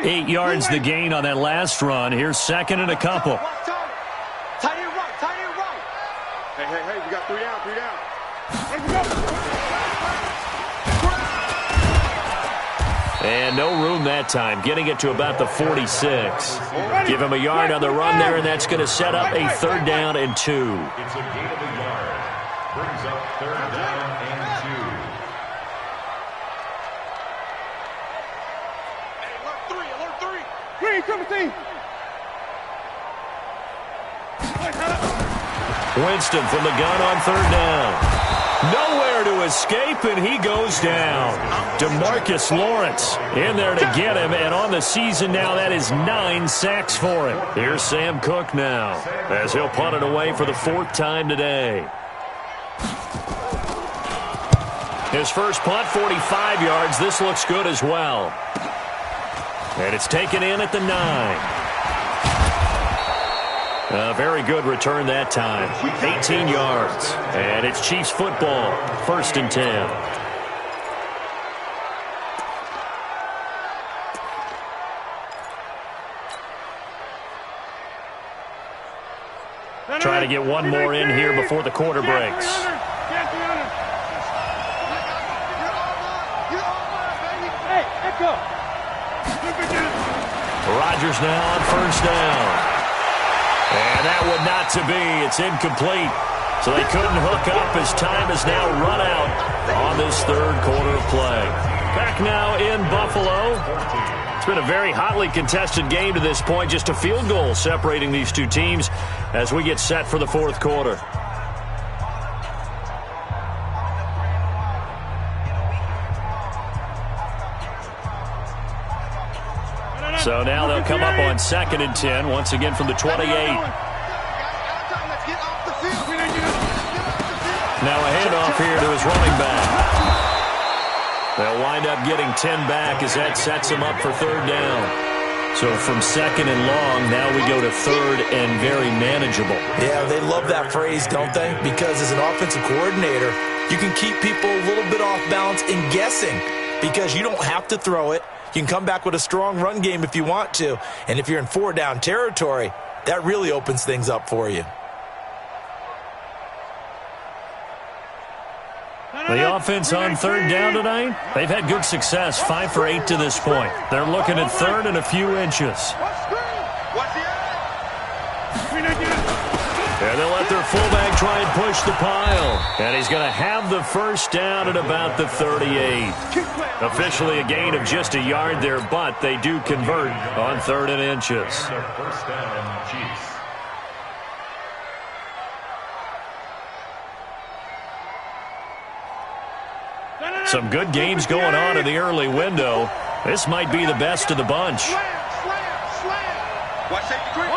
8 yards the gain on that last run. Here's 2nd and a couple. Tight end right, tight end right. Hey, we got 3 down, 3 down. And no room that time, getting it to about the 46. Give him a yard on the run there, and that's going to set up a 3rd down and 2. It's a gain of a yard. Brings up 3rd down and 2. Alert 3. Green, come team. Winston from the gun on 3rd down. Nowhere there to escape, and he goes down. DeMarcus Lawrence in there to get him, and on the season now, that is 9 sacks for him. Here's Sam Cook now, as he'll punt it away for the 4th time today. His first punt, 45 yards. This looks good as well. And it's taken in at the 9. A very good return that time. 18 yards. And it's Chiefs football. 1st and 10. Try to get one more in here before the quarter breaks. Rodgers now on 1st down. And that would not to be. It's incomplete. So they couldn't hook up as time has now run out on this 3rd quarter of play. Back now in Buffalo. It's been a very hotly contested game to this point. Just a field goal separating these two teams as we get set for the 4th quarter. So now they'll come up on 2nd and 10, once again from the 28. Now a handoff here to his running back. They'll wind up getting 10 back as that sets him up for 3rd down. So from 2nd and long, now we go to 3rd and very manageable. Yeah, they love that phrase, don't they? Because as an offensive coordinator, you can keep people a little bit off balance in guessing because you don't have to throw it. You can come back with a strong run game if you want to. And if you're in 4-down territory, that really opens things up for you. The offense on 3rd down tonight, they've had good success, 5 for 8 to this point. They're looking at 3rd and a few inches. And they'll let their fullback try and push the pile. And he's going to have the 1st down at about the 38. Officially a gain of just a yard there, but they do convert on 3rd and inches. 1st down, Chiefs. Some good games going on in the early window. This might be the best of the bunch. Watch safety creep.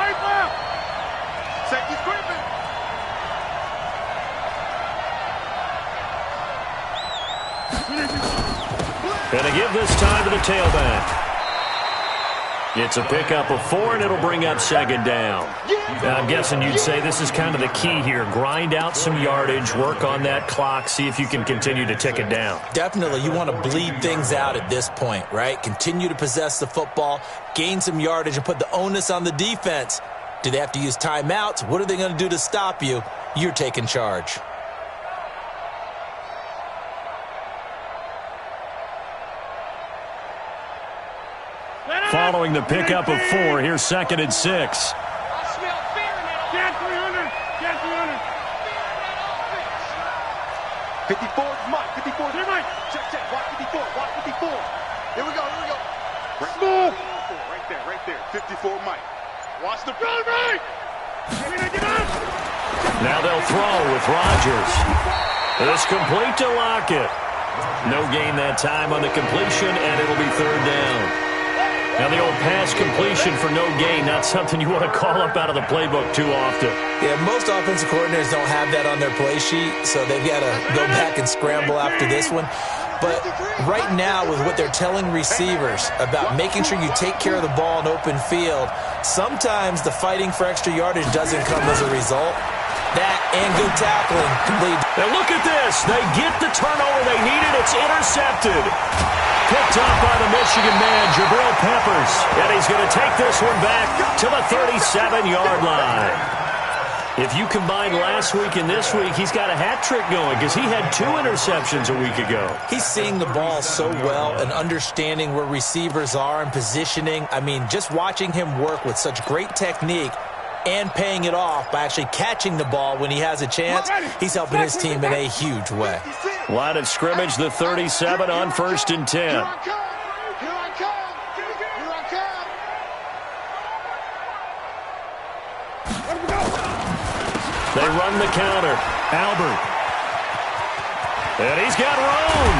Safety creeping. And to give this time to the tailback. It's a pickup of 4, and it'll bring up 2nd down. Now, I'm guessing you'd say this is kind of the key here. Grind out some yardage, work on that clock, see if you can continue to tick it down. Definitely. You want to bleed things out at this point, right? Continue to possess the football, gain some yardage, and put the onus on the defense. Do they have to use timeouts? What are they going to do to stop you? You're taking charge. Following the pickup of 4, here's 2nd and 6. I smell fear in that. Get 300. Get 300. 54 is Mike. 54 is Mike. Check. Watch 54. Watch 54. Here we go. Smooth. Right there. 54 Mike. Watch the run, right. Now they'll throw with Rodgers. It's complete to Lockett. No gain that time on the completion, and it'll be 3rd down. Now the old pass completion for no gain, not something you want to call up out of the playbook too often. Yeah, most offensive coordinators don't have that on their play sheet, so they've got to go back and scramble after this one. But right now, with what they're telling receivers about making sure you take care of the ball in open field, sometimes the fighting for extra yardage doesn't come as a result. That and good tackling can lead. Now look at this. They get the turnover they needed. It's intercepted. Picked up by the Michigan man, Jabril Peppers. And he's going to take this one back to the 37-yard line. If you combine last week and this week, he's got a hat trick going because he had 2 interceptions a week ago. He's seeing the ball so well and understanding where receivers are and positioning. I mean, just watching him work with such great technique and paying it off by actually catching the ball when he has a chance, he's helping his team in a huge way. Line of scrimmage, the 37 on 1st and 10. Here I come. They run the counter. Albert. And he's got room.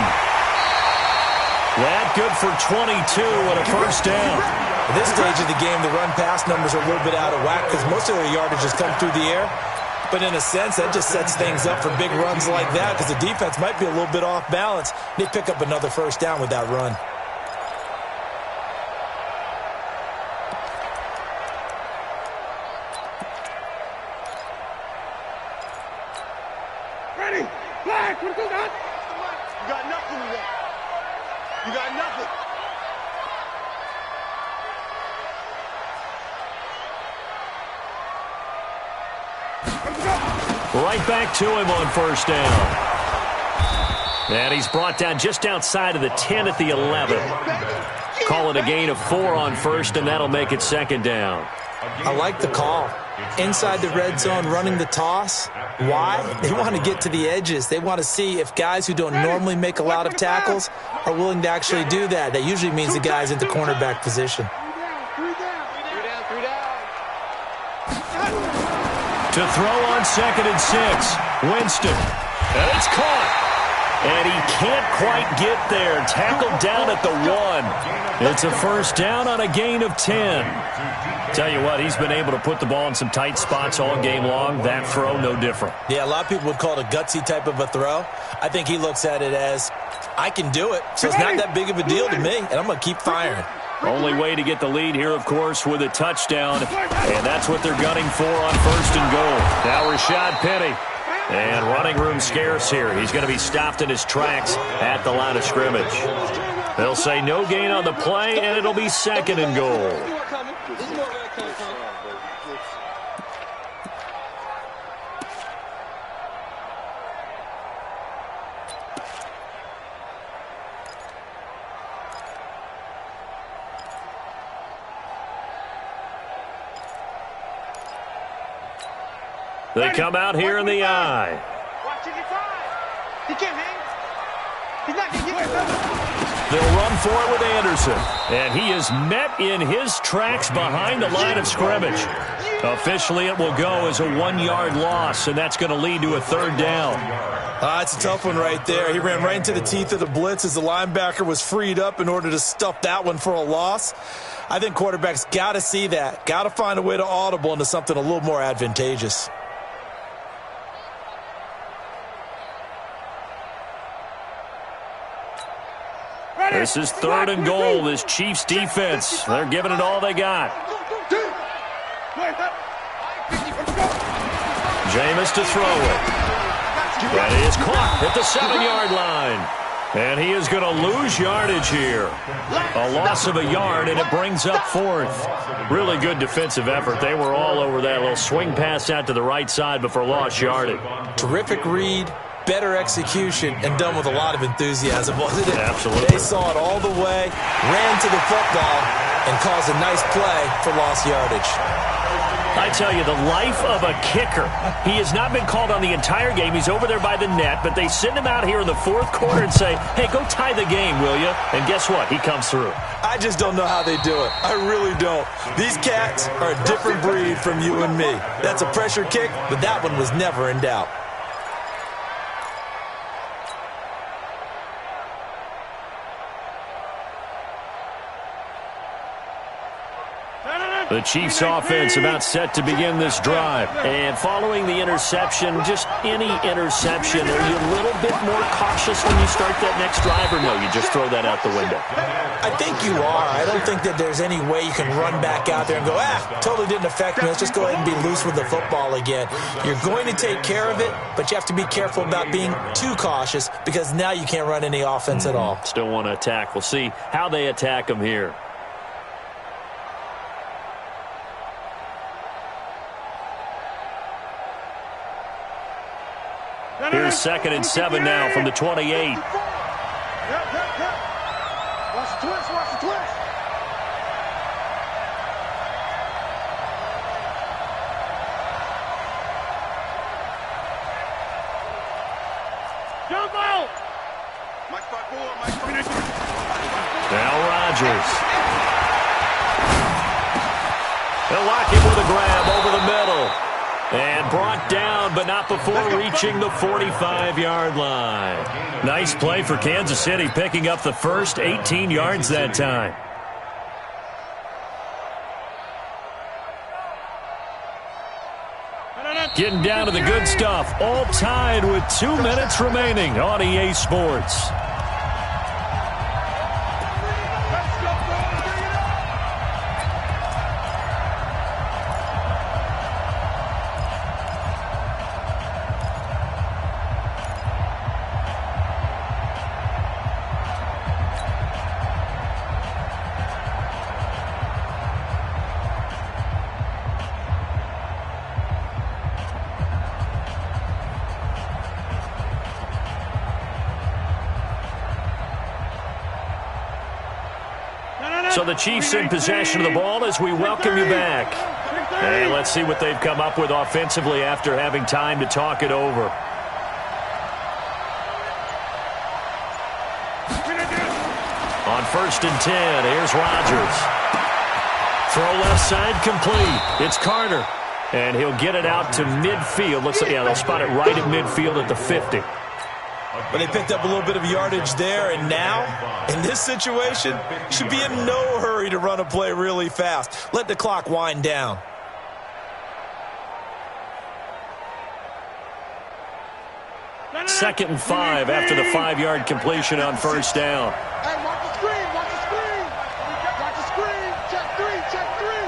That good for 22 and a first down. At this stage of the game, the run-pass numbers are a little bit out of whack because most of their yardage has come through the air. But in a sense, that just sets things up for big runs like that because the defense might be a little bit off balance. They pick up another first down with that run. Ready? Flag! What you got? You got nothing with that. You got nothing. Right back to him on first down. And he's brought down just outside of the 10 at the 11. Call it a gain of 4 on first, and that'll make it second down. I like the call. Inside the red zone, running the toss. Why? They want to get to the edges. They want to see if guys who don't normally make a lot of tackles are willing to actually do that. That usually means the guy's in the cornerback position. To throw on 2nd and 6. Winston. And it's caught. And he can't quite get there. Tackled down at the 1. It's a first down on a gain of 10. Tell you what, he's been able to put the ball in some tight spots all game long. That throw, no different. Yeah, a lot of people would call it a gutsy type of a throw. I think he looks at it as, I can do it, so it's not that big of a deal to me, and I'm going to keep firing. Only way to get the lead here, of course, with a touchdown. And that's what they're gunning for on first and goal. Now Rashad Penny. And running room scarce here. He's going to be stopped in his tracks at the line of scrimmage. They'll say no gain on the play, and it'll be 2nd and goal. They come out here in the eye. Watch it inside. He can't hang. He's not going to get it. They'll run for it with Anderson. And he is met in his tracks behind the line of scrimmage. Officially, it will go as a 1-yard loss, and that's going to lead to a third down. It's a tough one right there. He ran right into the teeth of the blitz as the linebacker was freed up in order to stuff that one for a loss. I think quarterbacks got to see that. Got to find a way to audible into something a little more advantageous. This is 3rd and goal, this Chiefs defense. They're giving it all they got. Jameis to throw it. That is caught at the 7-yard line. And he is going to lose yardage here. A loss of a yard, and it brings up 4th. Really good defensive effort. They were all over that little swing pass out to the right side before lost yardage. Terrific read. Better execution, and done with a lot of enthusiasm, wasn't it? Absolutely. They saw it all the way, ran to the football, and caused a nice play for lost yardage. I tell you, the life of a kicker. He has not been called on the entire game. He's over there by the net, but they send him out here in the 4th quarter and say, hey, go tie the game, will you? And guess what? He comes through. I just don't know how they do it. I really don't. These cats are a different breed from you and me. That's a pressure kick, but that one was never in doubt. The Chiefs offense about set to begin this drive. And following the interception, just any interception, are you a little bit more cautious when you start that next drive, or no, you just throw that out the window? I think you are. I don't think that there's any way you can run back out there and go, totally didn't affect me. Let's just go ahead and be loose with the football again. You're going to take care of it, but you have to be careful about being too cautious because now you can't run any offense at all. Still want to attack. We'll see how they attack them here. Here's 2nd and 7 now from the 28. Watch the twist, watch the twist. Jump out! Mike 5-4, Mike 5-4. Now Rodgers. They'll lock him with a grab over the middle. And brought down, but but not before reaching the 45-yard line. Nice play for Kansas City, picking up the first 18 yards that time. Getting down to the good stuff, all tied with 2 minutes remaining on EA Sports. So the Chiefs in possession of the ball as we welcome you back. And let's see what they've come up with offensively after having time to talk it over. On 1st and 10, here's Rodgers. Throw left side complete. It's Carter. And he'll get it out to midfield. Looks like, yeah, they'll spot it right at midfield at the 50. But they picked up a little bit of yardage there, and now, in this situation, should be in no hurry to run a play really fast. Let the clock wind down. Second and 5 after the 5-yard completion on 1st down. Hey, watch the screen, watch the screen. Watch the screen. Check 3, check 3.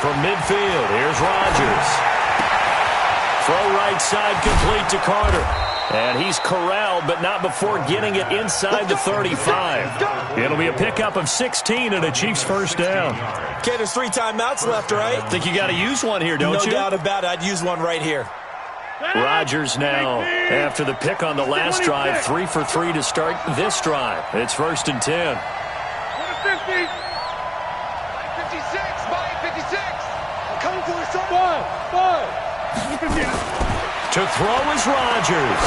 From midfield, here's Rodgers. Throw right side complete to Carter. And he's corralled, but not before getting it inside the 35. It'll be a pickup of 16 and a Chiefs first down. Okay, there's 3 timeouts left, right? Think you got to use one here, don't you? No doubt about it. I'd use one right here. Rodgers now, after the pick on the last drive, 3 for 3 to start this drive. It's 1st and 10. 50. 56, Mike, 56. I'm coming for you, son. 5. To throw is Rodgers.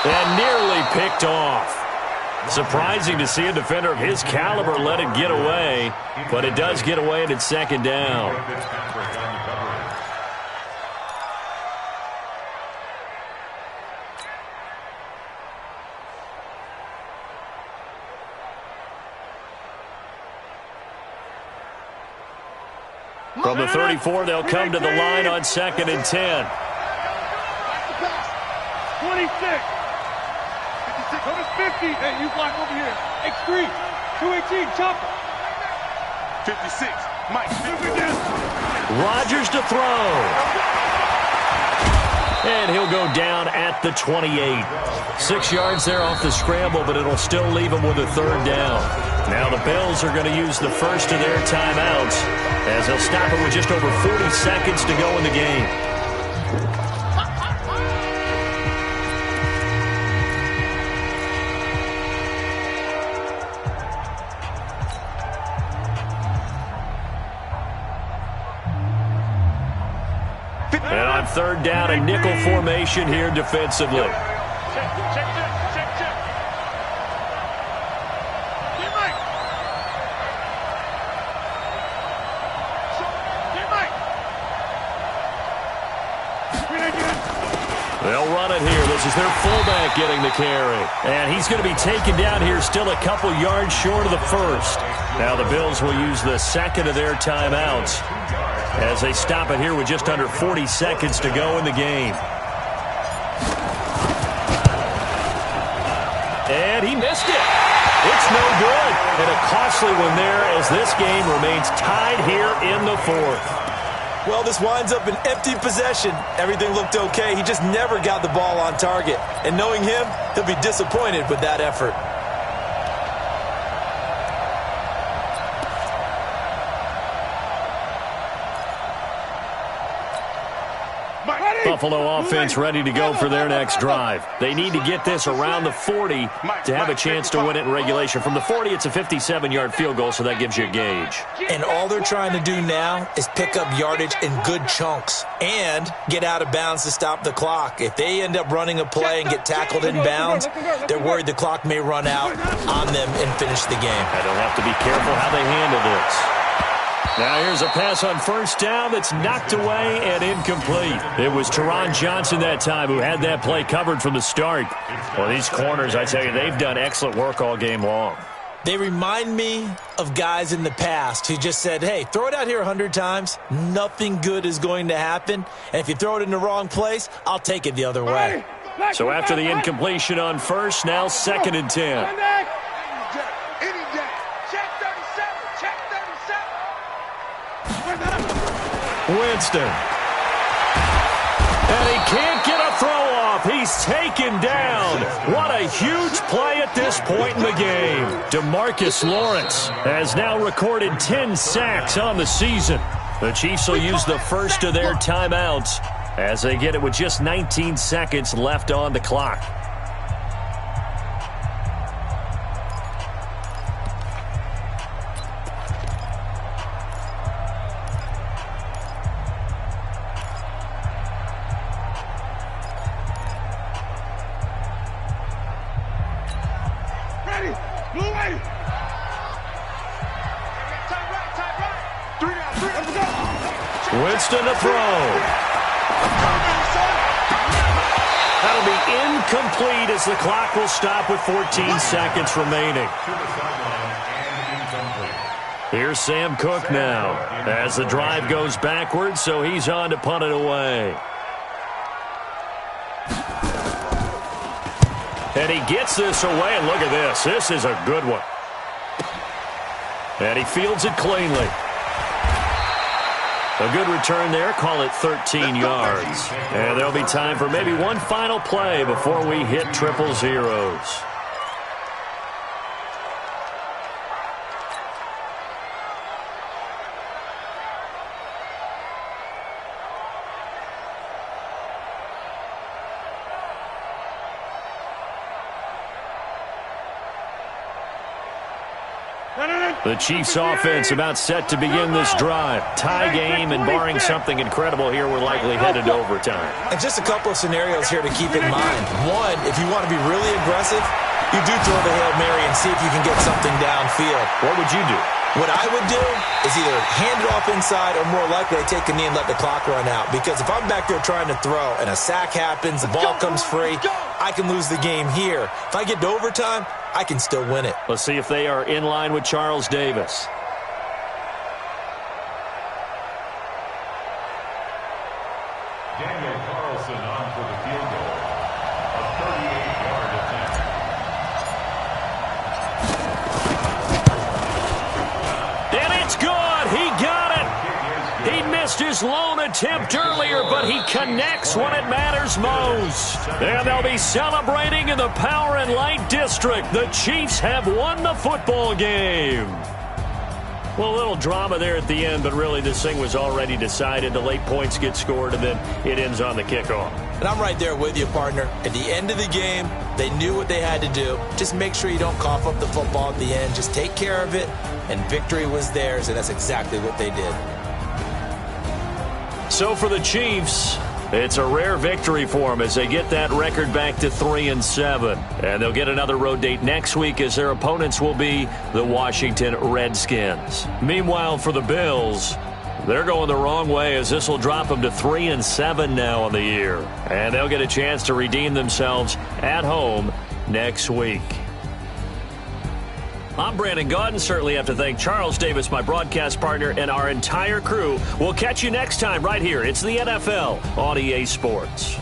And nearly picked off. Surprising to see a defender of his caliber let it get away, but it does get away and it's 2nd down. From the 34, they'll come to the line on 2nd and 10. 26. 50. Hey, you block over here. X3. 218. Chopper. 56. Mike. Rodgers to throw. And he'll go down at the 28. 6 yards there off the scramble, but it'll still leave him with a 3rd down. Now the Bills are going to use the first of their timeouts as they'll stop it with just over 40 seconds to go in the game. And on 3rd down, a nickel formation here defensively. Check. They'll run it here. This is their fullback getting the carry. And he's going to be taken down here still a couple yards short of the 1st. Now the Bills will use the 2nd of their timeouts as they stop it here with just under 40 seconds to go in the game. And he missed it. It's no good. And a costly one there as this game remains tied here in the 4th. Well, this winds up an empty possession. Everything looked okay. He just never got the ball on target. And knowing him, he'll be disappointed with that effort. Buffalo offense ready to go for their next drive. They need to get this around the 40 to have a chance to win it in regulation. From the 40, it's a 57-yard field goal, so that gives you a gauge. And all they're trying to do now is pick up yardage in good chunks and get out of bounds to stop the clock. If they end up running a play and get tackled in bounds, they're worried the clock may run out on them and finish the game. And they'll have to be careful how they handle this. Now here's a pass on first down that's knocked away and incomplete. It was Teron Johnson that time who had that play covered from the start. Well, these corners, I tell you, they've done excellent work all game long. They remind me of guys in the past who just said, hey, throw it out here 100 times. Nothing good is going to happen. And if you throw it in the wrong place, I'll take it the other way. So after the incompletion on first, now 2nd and 10. Winston. And he can't get a throw off. He's taken down. What a huge play at this point in the game. DeMarcus Lawrence has now recorded 10 sacks on the season. The Chiefs will use the first of their timeouts as they get it with just 19 seconds left on the clock. Winston to throw. That'll be incomplete as the clock will stop with 14 seconds remaining. Here's Sam Cook now as the drive goes backwards, so he's on to punt it away. And he gets this away, and look at this. This is a good one. And he fields it cleanly. A good return there. Call it 13 yards. And there'll be time for maybe one final play before we hit triple zeros. The Chiefs offense about set to begin this drive. Tie game, and barring something incredible here, we're likely headed to overtime. And just a couple of scenarios here to keep in mind. One, if you want to be really aggressive, you do throw the Hail Mary and see if you can get something downfield. What would you do? What I would do is either hand it off inside or more likely I take a knee and let the clock run out. Because if I'm back there trying to throw and a sack happens, the ball comes free, I can lose the game here. If I get to overtime, I can still win it. Let's see if they are in line with Charles Davis. Daniel Carlson on for the field goal. A 38-yard attempt. And it's good. He got it. He missed his lone attempt earlier, but he connects when it matters most. And they'll be celebrating in the Power and Light District. The Chiefs have won the football game. Well, a little drama there at the end, but really this thing was already decided. The late points get scored, and then it ends on the kickoff. And I'm right there with you, partner. At the end of the game, they knew what they had to do. Just make sure you don't cough up the football at the end. Just take care of it, and victory was theirs, and that's exactly what they did. So for the Chiefs, it's a rare victory for them as they get that record back to 3-7. And they'll get another road date next week as their opponents will be the Washington Redskins. Meanwhile, for the Bills, they're going the wrong way as this will drop them to 3-7 now on the year. And they'll get a chance to redeem themselves at home next week. I'm Brandon Gaudin. Certainly have to thank Charles Davis, my broadcast partner, and our entire crew. We'll catch you next time right here. It's the NFL on EA Sports.